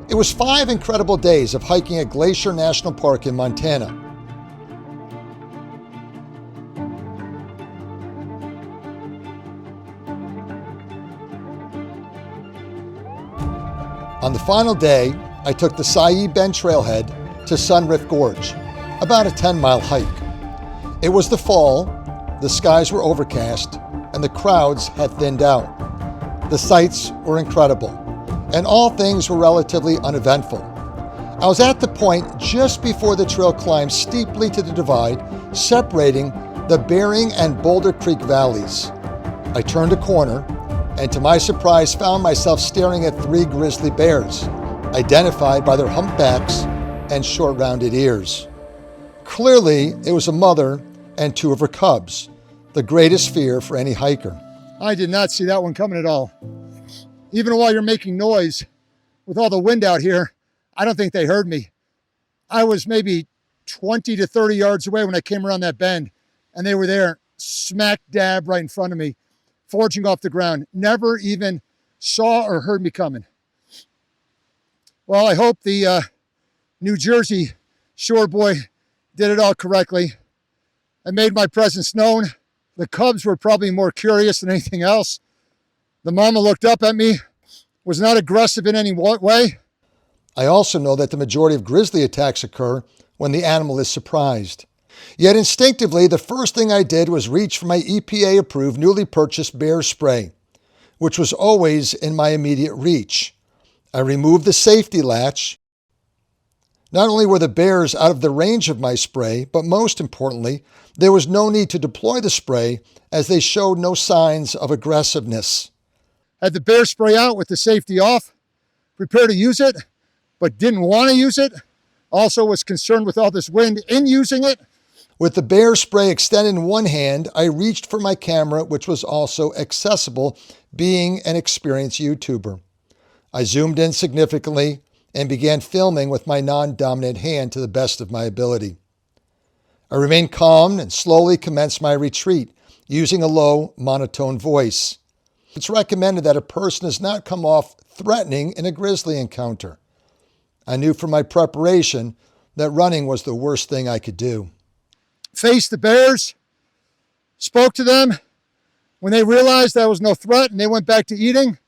It was 5 incredible days of hiking at Glacier National Park in Montana. On the final day, I took the Saï Bend trailhead to Sunrift Gorge, about a 10-mile hike. It was the fall, the skies were overcast, and the crowds had thinned out. The sights were incredible, and all things were relatively uneventful. I was at the point just before the trail climbed steeply to the divide, separating the Bering and Boulder Creek valleys. I turned a corner, and to my surprise found myself staring at 3 grizzly bears, identified by their humpbacks and short rounded ears. Clearly, it was a mother and 2 of her cubs, the greatest fear for any hiker. I did not see that one coming at all. Even while you're making noise, with all the wind out here, I don't think they heard me. I was maybe 20 to 30 yards away when I came around that bend, and they were there, smack dab right in front of me, forging off the ground. Never even saw or heard me coming. Well, I hope the New Jersey shore boy did it all correctly. I made my presence known. The cubs were probably more curious than anything else. The mama looked up at me, was not aggressive in any way. I also know that the majority of grizzly attacks occur when the animal is surprised. Yet instinctively, the first thing I did was reach for my EPA-approved, newly purchased bear spray, which was always in my immediate reach. I removed the safety latch. Not only were the bears out of the range of my spray, but most importantly, there was no need to deploy the spray as they showed no signs of aggressiveness. Had the bear spray out with the safety off, prepared to use it, but didn't want to use it. Also was concerned with all this wind in using it. With the bear spray extended in one hand, I reached for my camera, which was also accessible, being an experienced YouTuber. I zoomed in significantly and began filming with my non-dominant hand to the best of my ability. I remained calm and slowly commenced my retreat, using a low, monotone voice. It's recommended that a person does not come off threatening in a grizzly encounter. I knew from my preparation that running was the worst thing I could do. Faced the bears, spoke to them. When they realized there was no threat and they went back to eating,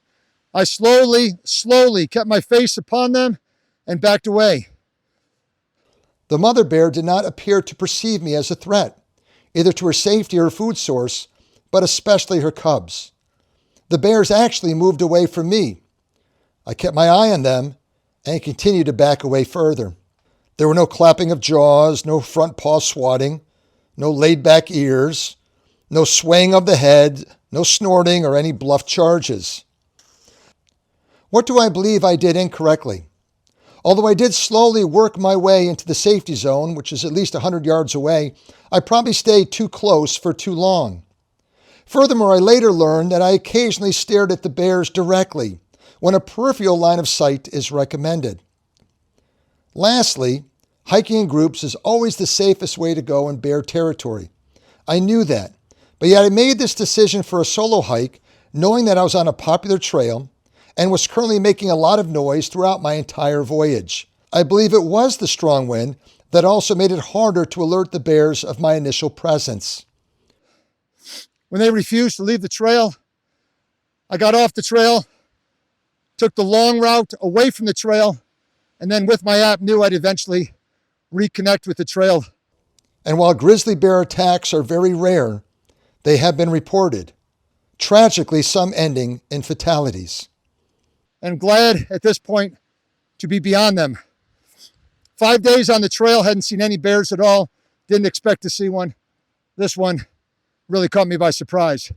I slowly kept my face upon them and backed away. The mother bear did not appear to perceive me as a threat, either to her safety or food source, but especially her cubs. The bears actually moved away from me. I kept my eye on them and continued to back away further. There were no clapping of jaws, no front paw swatting, no laid back ears, no swaying of the head, no snorting or any bluff charges. What do I believe I did incorrectly? Although I did slowly work my way into the safety zone, which is at least 100 yards away, I probably stayed too close for too long. Furthermore, I later learned that I occasionally stared at the bears directly when a peripheral line of sight is recommended. Lastly, hiking in groups is always the safest way to go in bear territory. I knew that, but yet I made this decision for a solo hike, knowing that I was on a popular trail and was currently making a lot of noise throughout my entire voyage. I believe it was the strong wind that also made it harder to alert the bears of my initial presence. When they refused to leave the trail, I got off the trail, took the long route away from the trail, and then with my app knew I'd eventually reconnect with the trail. And while grizzly bear attacks are very rare, they have been reported, tragically some ending in fatalities. I'm glad at this point to be beyond them. 5 days on the trail, hadn't seen any bears at all, didn't expect to see one. This one really caught me by surprise.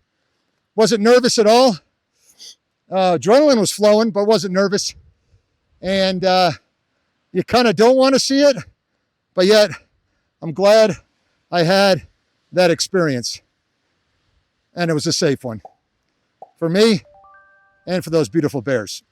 Wasn't nervous at all. Adrenaline was flowing, but wasn't nervous. And you kind of don't want to see it, but yet I'm glad I had that experience. And it was a safe one for me and for those beautiful bears.